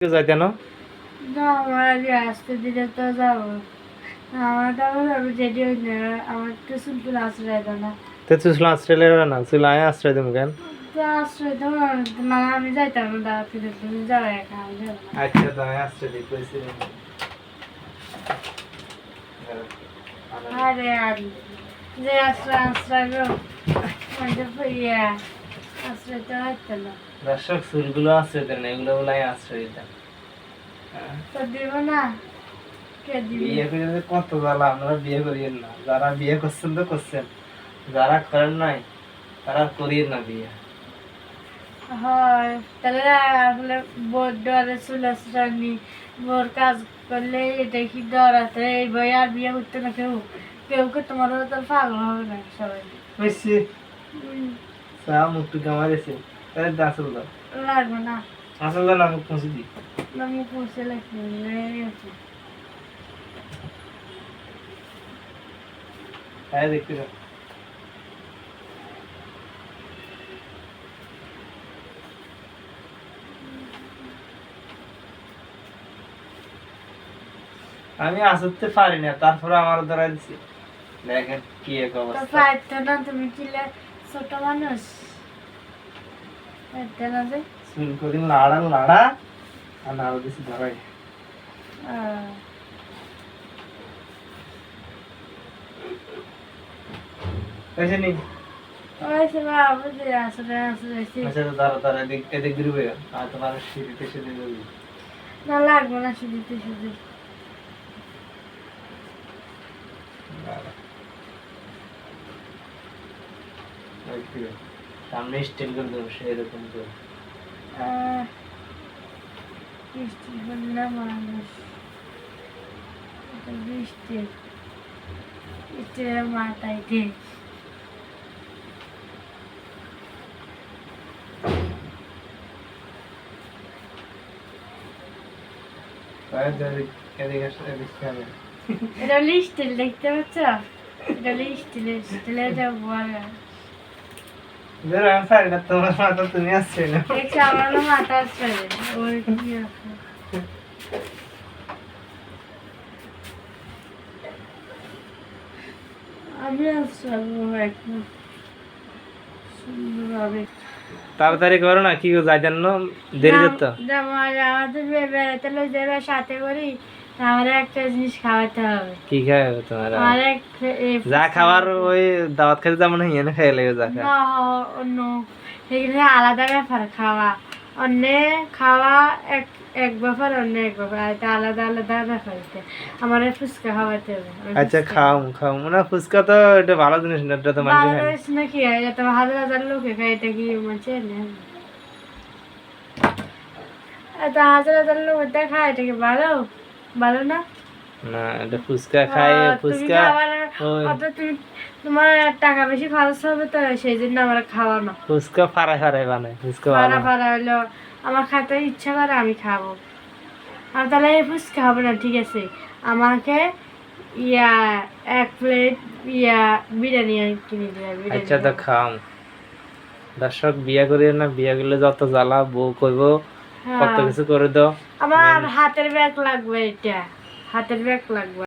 যাইতে না আমার আসতে দিলে তো যাবো। আমার তো আমি যেটি আমার তো চুলকুল আশ্রয় দেয় না। তো চুল অস্ট্রেলিয়া না চুল আয় আশ্রয় দেবো কেন? তো আশ্রয় দেবো না, আমি যাইতাম না দাওয়া ফিরে, তুমি যাও একা, আমি যাবো না। আচ্ছা তো আমি আশ্রয় দিই কইছি আরে আর যে আশ্রয় আশ্রয় গো ইয়া আশ্রয় তো হচ্ছে না। দর্শক চুলগুলো আশ্রয় দেন না, এগুলো বলে আশ্রয় দিতাম। তো দিব না, কে দিবি? বিয়ে করে যে কত জ্বালা, আপনারা বিয়ে করিয়েন না। যারা বিয়ে করছেন তো করছেন, যারা করেন নাই তারা করিয়েন না বিয়ে। হয় তাহলে আসলে বোর ডরে চুল আশ্রয় নি, বোর কাজ করলে এটা কি ডর আছে? এই বই আর বিয়ে করতে না কেউ, কেউ কে তোমার তো পাগল হবে না সবাই। বুঝছি চা মুখটু কামাইছে তাহলে আসল দাও, লাগবে না, আসল দাও না মুখ পৌঁছে দিই। আমি পৌঁছে লাগবে তাই দেখতে দাও। আমি আসতে পারি না, তারপরে আমার দ্বারা দিছি। দেখেন কি এক তো অবস্থা। পারতো না, তুমি ছিলে ছোট মানুষ, পারতো না যে। চুল কদিন লাড়া লাড়া আর নাড়া দিছি ধরাই। আহ, কইছে নি ওই সে বাবু যে আসলে আসলে আচ্ছা তো দাঁড়া দাঁড়া এদিক এদিক ঘুরবে আর তোমার সিঁড়িতে সিঁড়ি যাবে। না লাগবে না, শুধু শুধু সামনে স্টিল করে দেবো সেরকম করে। বৃষ্টি হলে না মানুষ, বৃষ্টি বৃষ্টির মাথায় দিয়ে এটা স্টিল দেখতে পাচ্ছ, এটা স্টিলের স্টিলের যা বলে তোমার মাথা তুমি আসছে না। দেখছি আমার মাথা আসছে ওর কি আছে। আমি আসবো একদম সুন্দরভাবে। তাড়াতাড়ি করো না, কি যাইতেন না দেরি যেত। আমাদের বেড়াতে লোক যাবে সাথে করি, আমার একটা জিনিস খাওয়াতে হবে। কি খাবে তোমার? আমার যা খাবার ওই দাওয়াত খেতে যেমন এনে খাই লাগে যা খায়। অন্য এখানে আলাদা ব্যাপার, খাওয়া অন্য খাওয়া এক এক ব্যাপার, অন্য এক ব্যাপার, এটা আলাদা আলাদা ব্যাপার। আমার ফুচকা খাওয়াতে হবে। আচ্ছা খাও খাও না, ফুচকা তো এটা ভালো জিনিস না, এটা তো মানুষ খায় না। নাকি এটা হাজার হাজার লোকে খায়, এটা কি মানুষ এটা হাজার হাজার লোক খায়, এটা কি ভালো? ভালো না না, এটা ফুচকা খায় ফুচকা। তুমি তোমার টাকা বেশি খরচ হবে তো সেই জন্য আমার খাওয়ানো। ফুচকা ফাড়াই ফাড়াই বানায়, ফুচকা ফাড়া ফাড়া হলো আমার খেতে ইচ্ছা করে আমি খাবো। আর তাহলে এই ফুচকা হবে না, ঠিক আছে আমাকে ইয়া এক প্লেট ইয়া বিরিয়ানি কিনে দিবে। আচ্ছা তো খাও। দর্শক বিয়া করিও না, বিয়া করলে যত জ্বালা, বউ কইব কত কিছু করে দাও। আমার হাতের ব্যাগ লাগবে, এটা হাতের ব্যাগ লাগবে।